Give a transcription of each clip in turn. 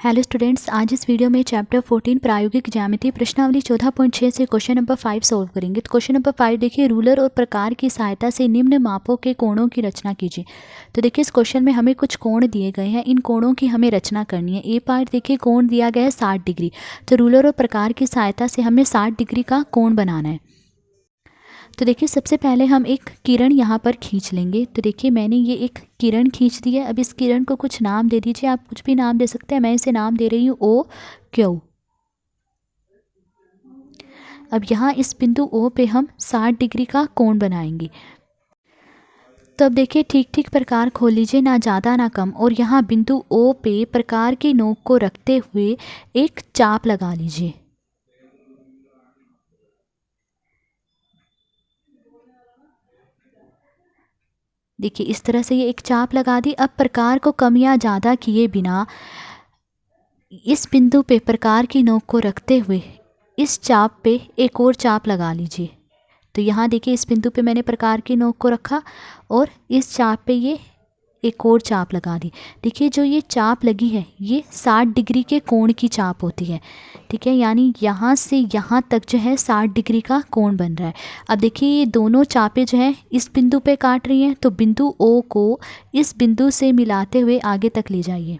Hello students, आज इस video में चैप्टर 14 प्रायोगिक ज्यामिति प्रश्नावली 14.6 से क्वेश्चन नंबर 5 सॉल्व करेंगे। तो क्वेश्चन नंबर 5 देखिए, रूलर और प्रकार की सहायता से निम्न मापों के कोणों की रचना कीजिए। तो देखिए इस क्वेश्चन में हमें कुछ कोण दिए गए हैं, इन कोणों की हमें रचना करनी है। ए पार्ट देखिए कोण दिया गया है 60 डिग्री, तो रूलर और प्रकार की सहायता से हमें 60 डिग्री का कोण बनाना है। तो देखिए सबसे पहले हम एक किरण यहाँ पर खींच लेंगे। तो देखिए मैंने ये एक किरण खींच दी है। अब इस किरण को कुछ नाम दे दीजिए, आप कुछ भी नाम दे सकते हैं। मैं इसे नाम दे रही हूँ ओ क्यू। अब यहाँ इस बिंदु ओ पे हम 60 डिग्री का कोण बनाएंगे। तो अब देखिए ठीक ठीक प्रकार खोल लीजिए, ना ज़्यादा ना कम, और यहाँ बिंदु ओ पे प्रकार की नोक को रखते हुए एक चाप लगा लीजिए। देखिए इस तरह से ये एक चाप लगा दी। अब प्रकार को कम या ज़्यादा किए बिना इस बिंदु पे प्रकार की नोक को रखते हुए इस चाप पे एक और चाप लगा लीजिए। तो यहाँ देखिए इस बिंदु पे मैंने प्रकार की नोक को रखा और इस चाप पे ये एक और चाप लगा दी। देखिए जो ये चाप लगी है ये 60 डिग्री के कोण की चाप होती है, ठीक है। यानी यहाँ से यहाँ तक जो है 60 डिग्री का कोण बन रहा है। अब देखिए ये दोनों चापें जो है इस बिंदु पे काट रही हैं, तो बिंदु ओ को इस बिंदु से मिलाते हुए आगे तक ले जाइए।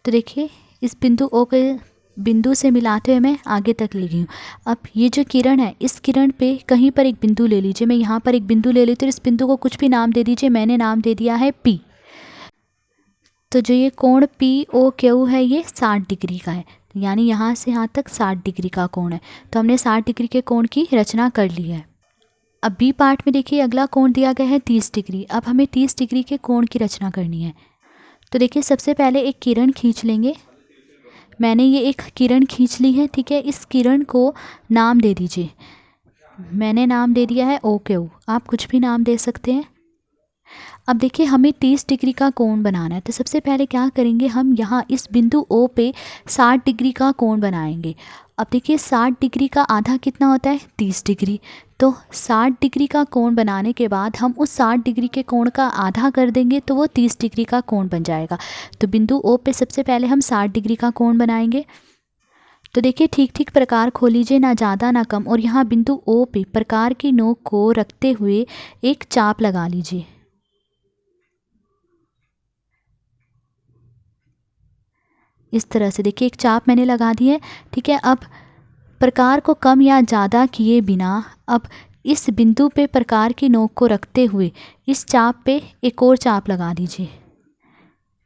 तो देखिए इस बिंदु ओ के बिंदु से मिलाते हुए मैं आगे तक ले गई हूँ। अब ये जो किरण है इस किरण पे कहीं पर एक बिंदु ले लीजिए। मैं यहाँ पर एक बिंदु ले लेती हूँ, इस बिंदु को कुछ भी नाम दे दीजिए। मैंने नाम दे दिया है पी। तो जो ये कोण पी ओ क्यू है ये 60 डिग्री का है, यानी यहाँ से यहाँ तक 60 डिग्री का कोण है। तो हमने 60 डिग्री के कोण की रचना कर ली है। अब बी पार्ट में देखिए अगला कोण दिया गया है 30 डिग्री। अब हमें 30 डिग्री के कोण की रचना करनी है। तो देखिए सबसे पहले एक किरण खींच लेंगे। मैंने ये एक किरण खींच ली है, ठीक है। इस किरण को नाम दे दीजिए। मैंने नाम दे दिया है ओ क्यू, आप कुछ भी नाम दे सकते हैं। अब देखिए हमें 30 डिग्री का कोण बनाना है। तो सबसे पहले क्या करेंगे, हम यहाँ इस बिंदु ओ पे 60 डिग्री का कोण बनाएंगे। अब देखिए 60 डिग्री का आधा कितना होता है, 30 डिग्री। तो 60 डिग्री का कोण बनाने के बाद हम उस 60 डिग्री के कोण का आधा कर देंगे तो वो 30 डिग्री का कोण बन जाएगा। तो बिंदु ओ पे सबसे पहले हम 60 डिग्री का कोण बनाएंगे। तो देखिए ठीक ठीक प्रकार खोल लीजिए, ना ज़्यादा ना कम, और यहाँ बिंदु ओ पे प्रकार की नोक को रखते हुए एक चाप लगा लीजिए। इस तरह से देखिए एक चाप मैंने लगा दी है, ठीक है। अब प्रकार को कम या ज़्यादा किए बिना अब इस बिंदु पे प्रकार की नोक को रखते हुए इस चाप पे एक और चाप लगा दीजिए।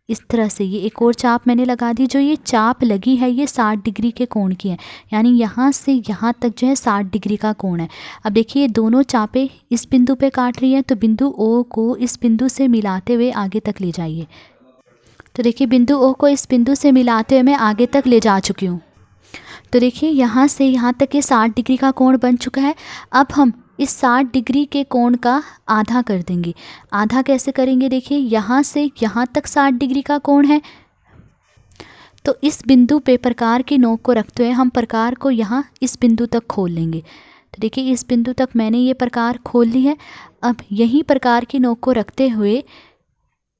इस तरह से ये एक और चाप मैंने लगा दी। जो ये चाप लगी है ये 60 डिग्री के कोण की है, यानी यहाँ से यहाँ तक जो है 60 डिग्री का कोण है। अब देखिए ये दोनों चापें इस बिंदु पे काट रही हैं, तो बिंदु ओ को इस बिंदु से मिलाते हुए आगे तक ले जाइए। तो देखिए बिंदु ओ को इस बिंदु से मिलाते हुए मैं आगे तक ले जा चुकी हूँ। तो देखिए यहाँ से यहाँ तक ये 60 डिग्री का कोण बन चुका है। अब हम इस 60 डिग्री के कोण का आधा कर देंगे। आधा कैसे करेंगे, देखिए यहाँ से यहाँ तक 60 डिग्री का कोण है, तो इस बिंदु पे प्रकार की नोक को रखते हुए हम प्रकार को यहाँ इस बिंदु तक खोल लेंगे। तो देखिए इस बिंदु तक मैंने ये प्रकार खोल ली है। अब यही प्रकार की नोक को रखते हुए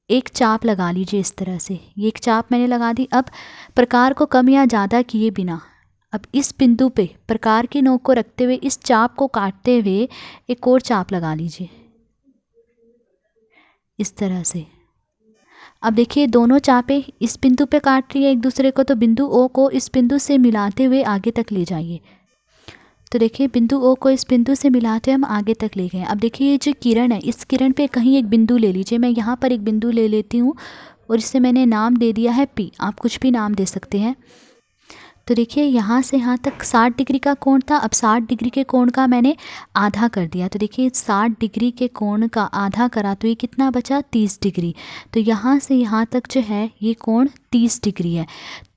एक चाप लगा लीजिए। इस तरह से ये एक चाप मैंने लगा दी। अब प्रकार को कम या ज़्यादा किए बिना अब इस बिंदु पे प्रकार की नोक को रखते हुए इस चाप को काटते हुए एक और चाप लगा लीजिए। इस तरह से अब देखिए दोनों चापें इस बिंदु पे काट रही है एक दूसरे को, तो बिंदु ओ को इस बिंदु से मिलाते हुए आगे तक ले जाइए। तो देखिए बिंदु ओ को इस बिंदु से मिलाते हम आगे तक ले गए। अब देखिए ये जो किरण है इस किरण पे कहीं एक बिंदु ले लीजिए। मैं यहाँ पर एक बिंदु ले लेती हूँ और इसे मैंने नाम दे दिया है पी, आप कुछ भी नाम दे सकते हैं। तो देखिए यहाँ से यहाँ तक 60 डिग्री का कोण था। अब 60 डिग्री के कोण का मैंने आधा कर दिया। तो देखिए 60 डिग्री के कोण का आधा करा तो ये कितना बचा, 30 डिग्री। तो यहाँ से यहाँ तक जो है ये कोण 30 डिग्री है।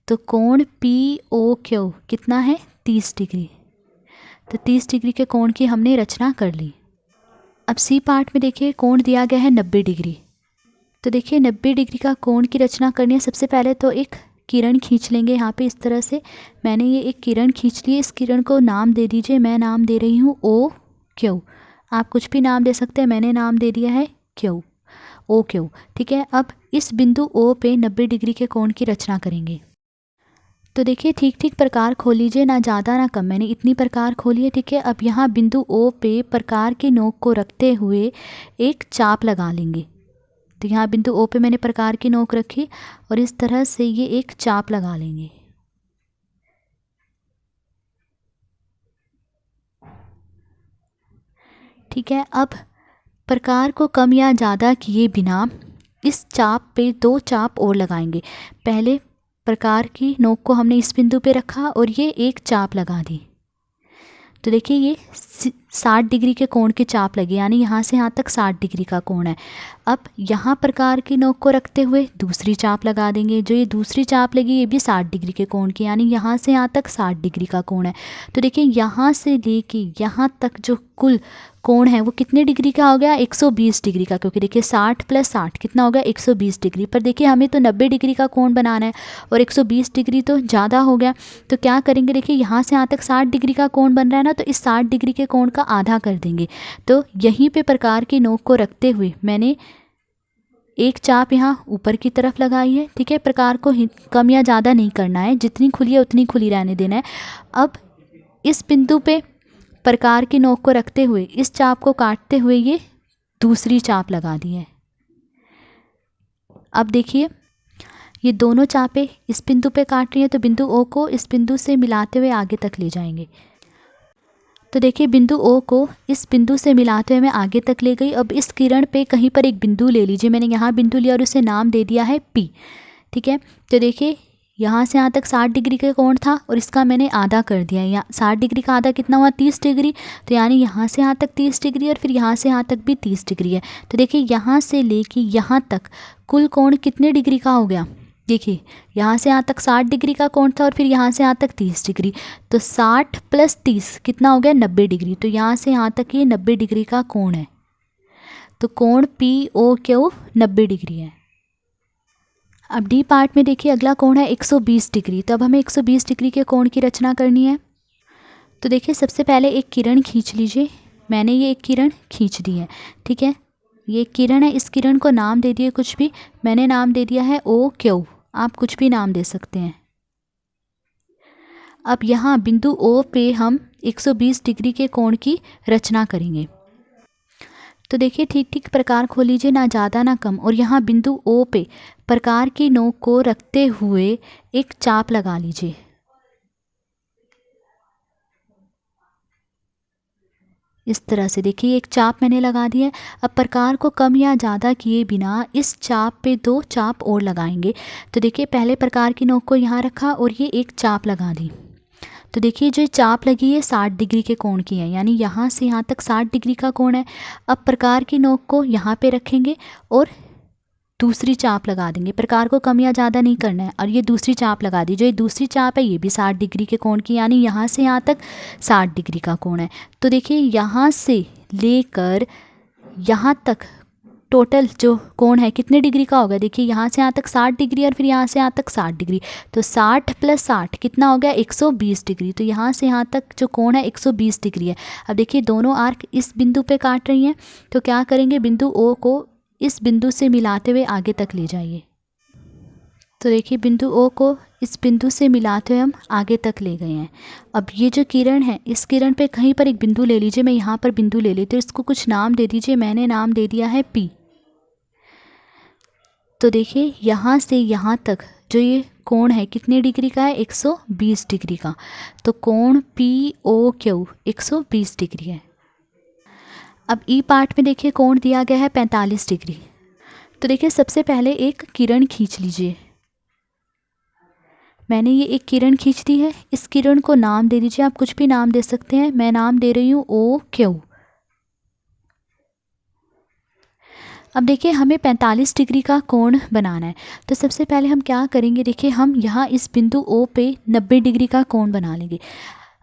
तो कोण पी ओ क्यू कितना है, 30 डिग्री। तो 30 डिग्री के कोण की हमने रचना कर ली। अब सी पार्ट में देखिए कोण दिया गया है 90 डिग्री। तो देखिए 90 डिग्री का कोण की रचना करनी है। सबसे पहले तो एक किरण खींच लेंगे यहाँ पे। इस तरह से मैंने ये एक किरण खींच ली। इस किरण को नाम दे दीजिए। मैं नाम दे रही हूँ ओ क्यू, आप कुछ भी नाम दे सकते हैं। मैंने नाम दे दिया है क्यू, ओ क्यू, ठीक है। अब इस बिंदु ओ पे 90 डिग्री के कोण की रचना करेंगे। तो देखिए ठीक ठीक प्रकार खोल लीजिए, ना ज़्यादा ना कम, मैंने इतनी प्रकार खोली है, ठीक है। अब यहाँ बिंदु ओ पे प्रकार की नोक को रखते हुए एक चाप लगा लेंगे। तो यहाँ बिंदु ओ पे मैंने प्रकार की नोक रखी और इस तरह से ये एक चाप लगा लेंगे। ठीक है। अब प्रकार को कम या ज़्यादा किए बिना इस चाप पे दो चाप और लगाएंगे। पहले प्रकार की नोक को हमने इस बिंदु पे रखा और ये एक चाप लगा दी। तो देखिए ये 60 डिग्री के कोण की चाप लगी, यानी यहाँ से यहाँ तक 60 डिग्री का कोण है। अब यहाँ प्रकार की नोक को रखते हुए दूसरी चाप लगा देंगे। जो ये दूसरी चाप लगी ये भी 60 डिग्री के कोण की, यानी यहाँ से यहाँ तक 60 डिग्री का कोण है। तो देखिए यहाँ से लेके यहाँ तक जो कुल कोण है वो कितने डिग्री का हो गया, 120 डिग्री का, क्योंकि देखिए 60 + 60 कितना हो गया, 120 डिग्री। पर देखिए हमें तो 90 डिग्री का कोण बनाना है और 120 डिग्री तो ज़्यादा हो गया। तो क्या करेंगे, देखिए यहाँ से यहाँ तक 60 डिग्री का कोण बन रहा है ना, तो इस 60 डिग्री के कोण का आधा कर देंगे। तो यहीं पे प्रकार की नोक को रखते हुए मैंने एक चाप यहाँ ऊपर की तरफ लगाई है। ठीक है, प्रकार को कम या ज़्यादा नहीं करना है, जितनी खुली है उतनी खुली रहने देना है। अब इस बिंदु पे प्रकार की नोक को रखते हुए इस चाप को काटते हुए ये दूसरी चाप लगा दी है। अब देखिए ये दोनों चापें इस बिंदु पे काट रही हैं, तो बिंदु ओ को इस बिंदु से मिलाते हुए आगे तक ले जाएंगे। तो देखिए बिंदु ओ को इस बिंदु से मिलाते हुए मैं आगे तक ले गई। अब इस किरण पे कहीं पर एक बिंदु ले लीजिए, मैंने यहाँ बिंदु लिया और उसे नाम दे दिया है पी। ठीक है, तो देखिए यहाँ से यहाँ तक 60 डिग्री का कोण था और इसका मैंने आधा कर दिया। यहाँ 60 डिग्री का आधा कितना हुआ, 30 डिग्री। तो यानी यहाँ से यहाँ तक 30 डिग्री और फिर यहाँ से यहाँ तक भी 30 डिग्री है। तो देखिए यहाँ से लेके यहाँ तक कुल कोण कितने डिग्री का हो गया, देखिए यहाँ से यहाँ तक 60 डिग्री का कोण था और फिर यहाँ से यहाँ तक 30 डिग्री। तो 60 + 30 कितना हो गया, 90 डिग्री। तो यहाँ से यहाँ तक ये 90 डिग्री का कोण है। तो कोण POQ 90 डिग्री है। अब डी पार्ट में देखिए अगला कोण है 120 डिग्री। तो अब हमें 120 डिग्री के कोण की रचना करनी है। तो देखिए सबसे पहले एक किरण खींच लीजिए। मैंने ये एक किरण खींच दी है। ठीक है, ये किरण है, इस किरण को नाम दे दिए कुछ भी। मैंने नाम दे दिया है OQ, आप कुछ भी नाम दे सकते हैं। अब यहाँ बिंदु O पे हम 120 डिग्री के कोण की रचना करेंगे। तो देखिए ठीक ठीक प्रकार खोल लीजिए, ना ज़्यादा ना कम। और यहाँ बिंदु O पे प्रकार की नोक को रखते हुए एक चाप लगा लीजिए। इस तरह से देखिए एक चाप मैंने लगा दी है। अब प्रकार को कम या ज़्यादा किए बिना इस चाप पे दो चाप और लगाएंगे। तो देखिए पहले प्रकार की नोक को यहाँ रखा और ये एक चाप लगा दी। तो देखिए जो चाप लगी है 60 डिग्री के कोण की है, यानी यहाँ से यहाँ तक 60 डिग्री का कोण है। अब प्रकार की नोक को यहाँ पे रखेंगे और दूसरी चाप लगा देंगे। प्रकार को कम या ज़्यादा नहीं करना है। और ये दूसरी चाप लगा दी। जो ये दूसरी चाप है ये भी 60 डिग्री के कोण की, यानी यहाँ से यहाँ तक 60 डिग्री का कोण है। तो देखिए यहाँ से लेकर यहाँ तक टोटल जो कोण है कितने डिग्री का होगा, देखिए यहाँ से यहाँ तक 60 डिग्री और फिर यहाँ से यहाँ तक 60 डिग्री। तो 60 + 60 कितना हो गया, 120 डिग्री। तो यहाँ से यहाँ तक जो कोण है 120 डिग्री है। अब देखिए दोनों आर्क इस बिंदु पे काट रही हैं, तो क्या करेंगे, बिंदु O को इस बिंदु से मिलाते हुए आगे तक ले जाइए। तो देखिए बिंदु O को इस बिंदु से मिलाते हुए हम आगे तक ले गए हैं। अब ये जो किरण है इस किरण पे कहीं पर एक बिंदु ले लीजिए। मैं यहाँ पर बिंदु ले लेती हूँ, इसको कुछ नाम दे दीजिए। मैंने नाम दे दिया है P। तो देखिए यहाँ से यहाँ तक जो ये कोण है कितने डिग्री का है, 120 डिग्री का। तो कोण POQ 120 डिग्री है। अब ई पार्ट में देखिए कोण दिया गया है 45 डिग्री। तो देखिए सबसे पहले एक किरण खींच लीजिए। मैंने ये एक किरण खींच दी है। इस किरण को नाम दे दीजिए, आप कुछ भी नाम दे सकते हैं। मैं नाम दे रही हूँ OQ। अब देखिए हमें 45 डिग्री का कोण बनाना है। तो सबसे पहले हम क्या करेंगे, देखिए हम यहाँ इस बिंदु O पे 90 डिग्री का कोण बना लेंगे।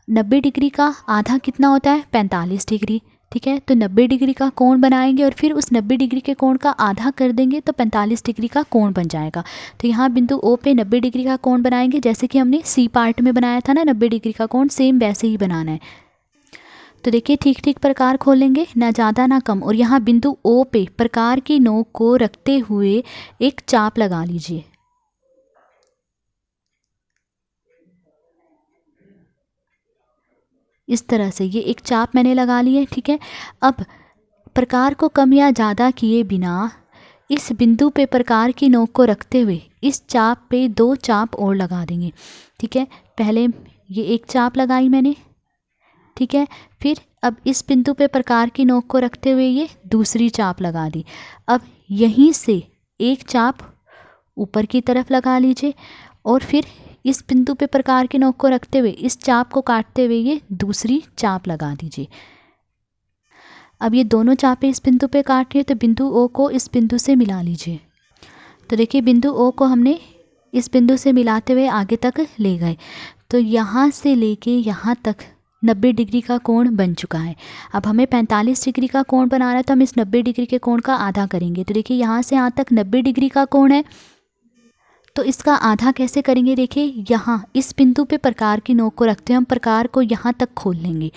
90 डिग्री का आधा कितना होता है, 45 डिग्री। ठीक है, तो 90 डिग्री का कोण बनाएंगे और फिर उस 90 डिग्री के कोण का आधा कर देंगे तो 45 डिग्री का कोण बन जाएगा। तो यहाँ बिंदु O पे 90 डिग्री का कोण बनाएंगे, जैसे कि हमने सी पार्ट में बनाया था ना 90 डिग्री का कोण, सेम वैसे ही बनाना है। तो देखिए ठीक ठीक प्रकार खोलेंगे, ना ज़्यादा ना कम। और यहाँ बिंदु O पे प्रकार की नोक को रखते हुए एक चाप लगा लीजिए। इस तरह से ये एक चाप मैंने लगा ली है, ठीक है। अब प्रकार को कम या ज़्यादा किए बिना इस बिंदु पे प्रकार की नोक को रखते हुए इस चाप पे 2 चाप और लगा देंगे, ठीक है। पहले ये एक चाप लगाई मैंने, ठीक है। फिर अब इस बिंदु पे प्रकार की नोक को रखते हुए ये दूसरी चाप लगा दी। अब यहीं से एक चाप ऊपर की तरफ लगा लीजिए और फिर इस बिंदु पे प्रकार की नोक को रखते हुए इस चाप को काटते हुए ये दूसरी चाप लगा दीजिए। अब ये दोनों चापें इस बिंदु पे काट रही है तो बिंदु ओ को इस बिंदु से मिला लीजिए। तो देखिए बिंदु ओ को हमने इस बिंदु से मिलाते हुए आगे तक ले गए, तो यहाँ से लेके यहाँ तक 90 डिग्री का कोण बन चुका है। अब हमें 45 डिग्री का कोण बनाना है तो हम इस 90 डिग्री के कोण का आधा करेंगे। तो देखिए यहाँ से यहाँ तक 90 डिग्री का कोण है, तो इसका आधा कैसे करेंगे? देखिए यहाँ इस बिंदु पे प्रकार की नोक को रखते हैं, हम प्रकार को यहाँ तक खोल लेंगे।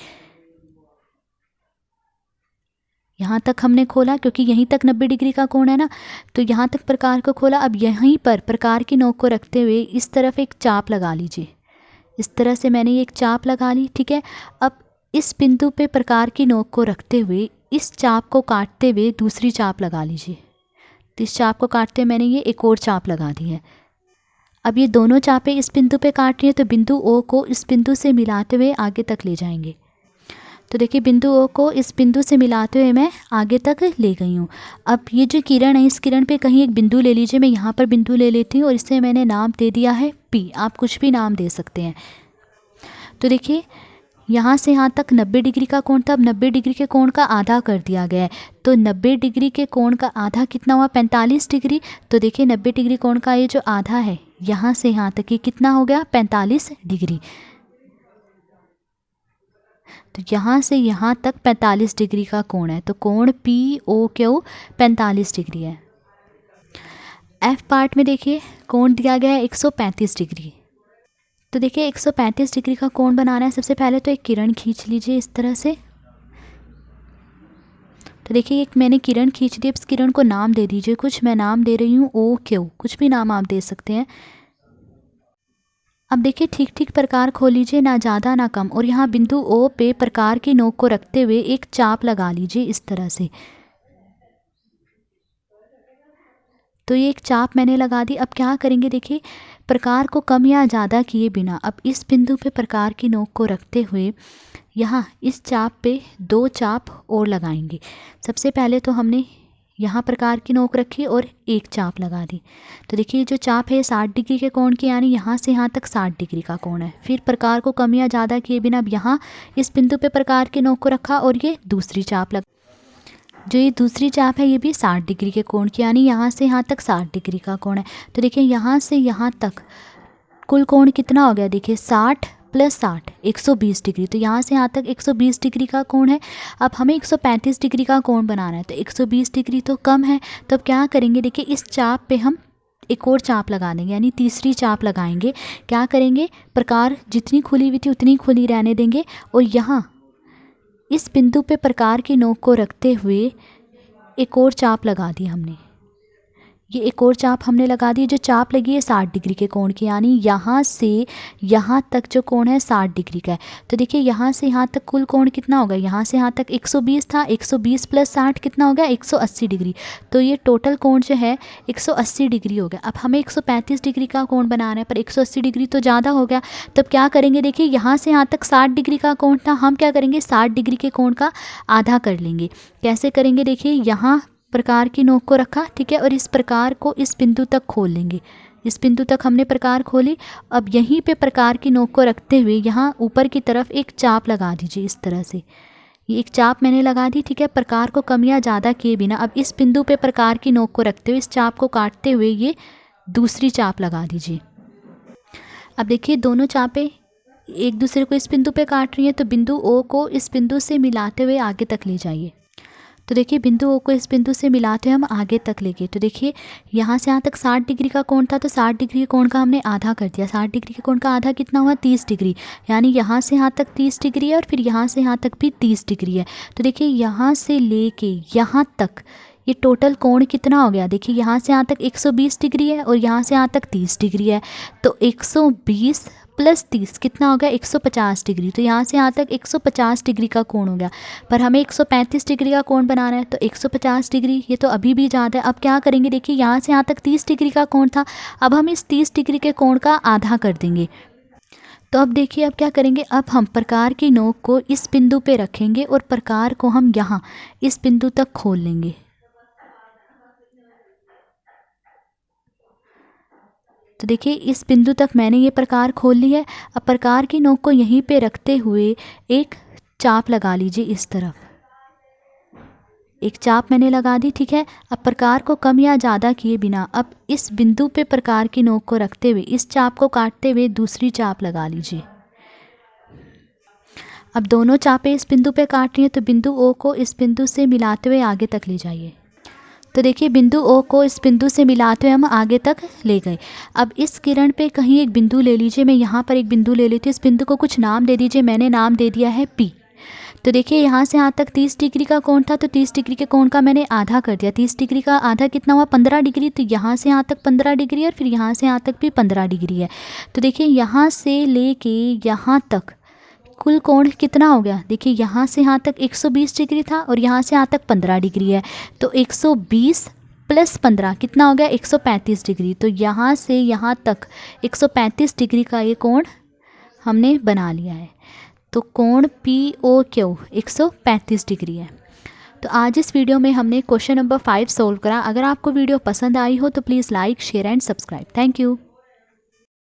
यहाँ तक हमने खोला क्योंकि यहीं तक 90 डिग्री का कोण है ना, तो यहाँ तक प्रकार को खोला। अब यहीं पर प्रकार की नोक को रखते हुए इस तरफ एक चाप लगा लीजिए। इस तरह से मैंने एक चाप लगा ली, ठीक है। अब इस बिंदु पे प्रकार की नोक को रखते हुए इस चाप को काटते हुए दूसरी चाप लगा लीजिए। तो इस चाप को काटते हुए मैंने ये एक और चाप लगा दी है। अब ये दोनों चापें इस बिंदु पे काट रही हैं तो बिंदु ओ को इस बिंदु से मिलाते हुए आगे तक ले जाएंगे। तो देखिए बिंदु ओ को इस बिंदु से मिलाते हुए मैं आगे तक ले गई हूँ। अब ये जो किरण है इस किरण पे कहीं एक बिंदु ले लीजिए। मैं यहाँ पर बिंदु ले लेती हूँ और इसे मैंने नाम दे दिया है पी। आप कुछ भी नाम दे सकते हैं। तो देखिए यहाँ से यहाँ तक 90 डिग्री का कोण था। अब 90 डिग्री के कोण का आधा कर दिया गया है, तो 90 डिग्री के कोण का आधा कितना हुआ? 45 डिग्री। तो देखिए 90 डिग्री कोण का ये जो आधा है यहाँ से यहाँ तक ये कितना हो गया? 45 डिग्री। तो यहाँ से यहाँ तक 45 डिग्री का कोण है, तो कोण पी ओ क्यू 45 डिग्री है। एफ पार्ट में देखिए कोण दिया गया है 135 डिग्री। तो देखिए 135 डिग्री का कोण बनाना है। सबसे पहले तो एक किरण खींच लीजिए इस तरह से। तो देखिए एक मैंने किरण खींच दी। इस किरण को नाम दे दीजिए कुछ। मैं नाम दे रही हूँ ओ क्यू, कुछ भी नाम आप दे सकते हैं। अब देखिए ठीक ठीक प्रकार खोल लीजिए, ना ज़्यादा ना कम, और यहाँ बिंदु ओ पे प्रकार की नोक को रखते हुए एक चाप लगा लीजिए इस तरह से। तो ये एक चाप मैंने लगा दी। अब क्या करेंगे? देखिए प्रकार को कम या ज़्यादा किए बिना अब इस बिंदु पे प्रकार की नोक को रखते हुए यहाँ इस चाप पे 2 चाप और लगाएंगे। सबसे पहले तो हमने यहाँ प्रकार की नोक रखी और एक चाप लगा दी। तो देखिए जो चाप है 60 डिग्री के कोण की, यानी यहाँ से यहाँ तक 60 डिग्री का कोण है। फिर प्रकार को कम या ज़्यादा किए बिना अब यहाँ इस बिंदु पे प्रकार की नोक को रखा और ये दूसरी चाप लगा। जो ये दूसरी चाप है ये भी 60 डिग्री के कोण की, यानी यहाँ से यहाँ तक 60 डिग्री का कोण है। तो देखिए यहाँ से यहाँ तक कुल कोण कितना हो गया? देखिए 60 + 60 120 डिग्री। तो यहाँ से यहाँ तक 120 डिग्री का कोण है। अब हमें 135 डिग्री का कोण बनाना है, तो 120 डिग्री तो कम है। तो अब क्या करेंगे? देखिए इस चाप पे हम एक और चाप लगा देंगे, यानी तीसरी चाप लगाएंगे। क्या करेंगे? प्रकार जितनी खुली हुई थी उतनी खुली रहने देंगे और यहाँ इस बिंदु पे प्रकार की नोक को रखते हुए एक और चाप लगा दी हमने। ये एक और चाप हमने लगा दी। जो चाप लगी है 60 डिग्री के कोण की, यानी यहाँ से यहाँ तक जो कोण है 60 डिग्री का है। तो देखिए यहाँ से यहाँ तक कुल कोण कितना होगा? यहाँ से यहाँ तक 120 था, 120 + 60 कितना हो गया? 180 डिग्री। तो ये टोटल कोण जो है 180 डिग्री हो गया। अब हमें 135 डिग्री का कोण बनाना है, पर 180 डिग्री तो ज़्यादा हो गया। तब क्या करेंगे? देखिए यहाँ से यहाँ तक 60 डिग्री का कोण था, हम क्या करेंगे? 60 डिग्री के कोण का आधा कर लेंगे। कैसे करेंगे? देखिए यहाँ प्रकार की नोक को रखा, ठीक है, और इस प्रकार को इस बिंदु तक खोल लेंगे। इस बिंदु तक हमने प्रकार खोली। अब यहीं पे प्रकार की नोक को रखते हुए यहाँ ऊपर की तरफ एक चाप लगा दीजिए इस तरह से। ये एक चाप मैंने लगा दी, ठीक है। प्रकार को कम या ज़्यादा किए बिना अब इस बिंदु पे प्रकार की नोक को रखते हुए इस चाप को काटते हुए ये दूसरी चाप लगा दीजिए। अब देखिए दोनों चापें एक दूसरे को इस बिंदु पे काट रही हैं, तो बिंदु ओ को इस बिंदु से मिलाते हुए आगे तक ले जाइए। तो देखिए बिंदु ओ को इस बिंदु से मिलाते हुए हम आगे तक ले गए। तो देखिए यहाँ से यहाँ तक 60 डिग्री का कोण था, तो 60 डिग्री के कोण का हमने आधा कर दिया। 60 डिग्री के कोण का आधा कितना हुआ? 30 डिग्री। यानी यहाँ से यहाँ तक 30 डिग्री है और फिर यहाँ से यहाँ तक भी 30 डिग्री है। तो देखिए यहाँ से लेके यहाँ तक ये टोटल कोण कितना हो गया? देखिए यहाँ से यहाँ तक 120 डिग्री है और यहाँ से यहाँ तक 30 डिग्री है। तो 120 प्लस 30 कितना हो गया 150 डिग्री। तो यहाँ से यहाँ तक 150 डिग्री का कोण हो गया, पर हमें 135 डिग्री का कोण बनाना है। तो 150 डिग्री ये तो अभी भी ज़्यादा है। अब क्या करेंगे, देखिए यहाँ से यहाँ तक 30 डिग्री का कोण था, अब हम इस 30 डिग्री के कोण का आधा कर देंगे। तो अब देखिए अब क्या करेंगे, अब हम प्रकार की नोक को इस बिंदु पे रखेंगे और प्रकार को हम यहाँ इस बिंदु तक खोल लेंगे। तो देखिए इस बिंदु तक मैंने ये प्रकार खोल ली है। अब प्रकार की नोक को यहीं पे रखते हुए एक चाप लगा लीजिए इस तरफ। एक चाप मैंने लगा दी, ठीक है। अब प्रकार को कम या ज़्यादा किए बिना अब इस बिंदु पे प्रकार की नोक को रखते हुए इस चाप को काटते हुए दूसरी चाप लगा लीजिए। अब दोनों चापें इस बिंदु पे काट रही हैं, तो बिंदु ओ को इस बिंदु से मिलाते हुए आगे तक ले जाइए। तो देखिए बिंदु ओ को इस बिंदु से मिलाते हुए हम आगे तक ले गए। अब इस किरण पे कहीं एक बिंदु ले लीजिए, मैं यहाँ पर एक बिंदु ले लेती हूँ। इस बिंदु को कुछ नाम दे दीजिए, मैंने नाम दे दिया है पी। तो देखिए यहाँ से यहाँ तक 30 डिग्री का कोण था, तो 30 डिग्री के कोण का मैंने आधा कर दिया। 30 डिग्री का आधा कितना हुआ 15 डिग्री। तो यहाँ से यहाँ तक 15 डिग्री और फिर यहाँ से यहाँ तक भी 15 डिग्री है। तो देखिए यहाँ से लेके यहाँ तक कुल कोण कितना हो गया, देखिए यहाँ से यहाँ तक 120 डिग्री था और यहाँ से यहाँ तक 15 डिग्री है। तो 120 प्लस 15 कितना हो गया 135 डिग्री। तो यहाँ से यहाँ तक 135 डिग्री का ये कोण हमने बना लिया है। तो कोण पी ओ क्यू 135 डिग्री है। तो आज इस वीडियो में हमने क्वेश्चन नंबर 5 सोल्व करा। अगर आपको वीडियो पसंद आई हो तो please like share and subscribe. Thank you.